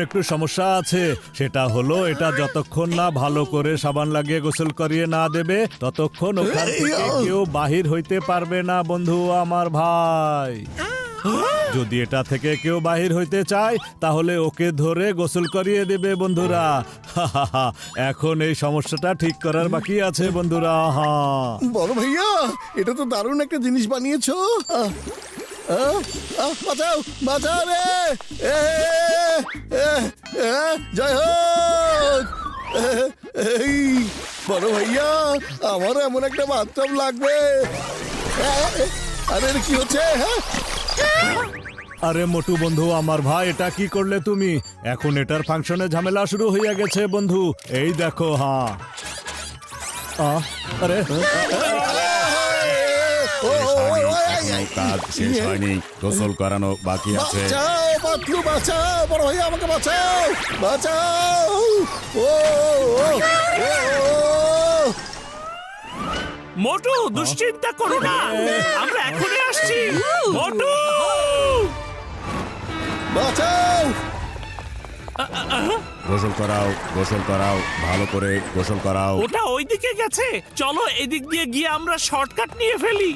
একটু সমস্যা আছে, সেটা হলো এটা যতক্ষণ না ভালো করে সাবান লাগিয়ে গোসল করিয়ে না দেবে ততক্ষণ ওখান থেকে কেউ বাহির হইতে পারবে না বন্ধু আমার ভাই। যদি এটা থেকে কেউ বাহির হইতে চায় তাহলে ওকে ধরে গোসল করিয়ে দেবে বন্ধুরা। এখন এই সমস্যাটা ঠিক করার বাকি আছে বন্ধুরা। বড় ভাইয়া, এটা তো দারুণ একটা জিনিস বানিয়েছো। বাঁচাও বাঁচাও রে, জয় হোক। এই বড় ভাইয়া, আমার এমন একটা বাথটব লাগবে। আরে কি হচ্ছে? আরে মোটু বন্ধু আমার ভাই, এটা কি করলে তুমি? এখন এটার ফাংশনে ঝামেলা শুরু হয়ে গেছে বন্ধু। এই দেখো। আরে কাজ শেষ হয়নি, গোসল করানো বাকি আছে। বাঁচাও পাতলু, বাঁচাও বড় ভাইয়া, আমাকে বাঁচাও বাঁচাও। মোটু দুশ্চিন্তা করো না, আমরা এখনই আসছি। মোটু বাঁচাও। গোসল করাও, গোসল করাও, ভালো করে গোসল করাও। ওটা ওইদিকে গেছে, চলো এদিক দিয়ে গিয়ে আমরা শর্টকাট নিয়ে ফেলি।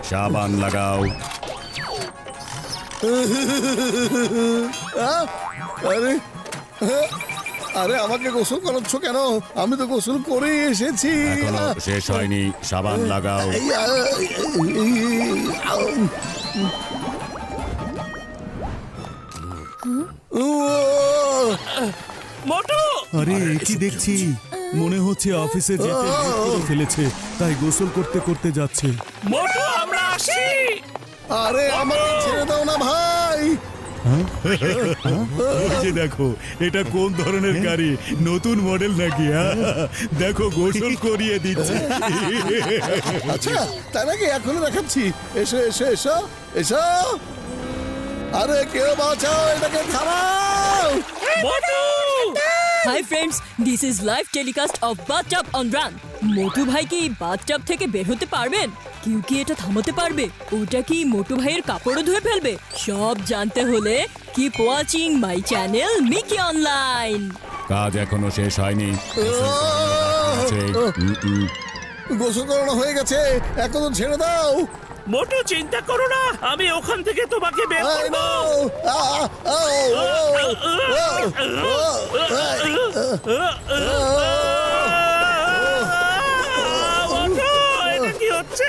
সাবান লাগাও। আরে আরে আমাকে গোসল করাচ্ছ কেন? আমি তো গোসল করে এসেছি। এখনো শেষ হয়নি, সাবান লাগাও। মোটু আরে কি দেখছি, মনে হচ্ছে অফিসে যেতে লেট করে ফেলেছে, তাই গোসল করতে করতে যাচ্ছে। মোটু আমরা আসছি। আরে আমাকে ছেড়ে দাও না ভাই। এই যে দেখো, এটা কোন ধরনের গাড়ি, নতুন মডেল নাকি? দেখো গোসল করিয়ে দিচ্ছে। আচ্ছা তাই নাকি? এখনো দেখাচ্ছি। এসো এসো এসো এসো। আরে কেউ বাঁচাও, এটাকে থামাও। মোটু Hi friends, this is live telecast of Bathtub on Run. মোটু ভাই কি বাথটাব থেকে বের হতে পারবেন? কেউ কি এটা থামাতে পারবে? ওটা কি মোটু ভাইয়ের কাপড়ও ধুয়ে ফেলবে? সব জানতে হলে keep watching my channel Mickey online. কাজ এখনো শেষ হয়নি, গোসল করানো হয়ে গেছে, এখন তো ছেড়ে দাও। মোটু চিন্তা করো না, আমি ওখান থেকে তোমাকে বের I করব। know. মোটু, এটা কি হচ্ছে?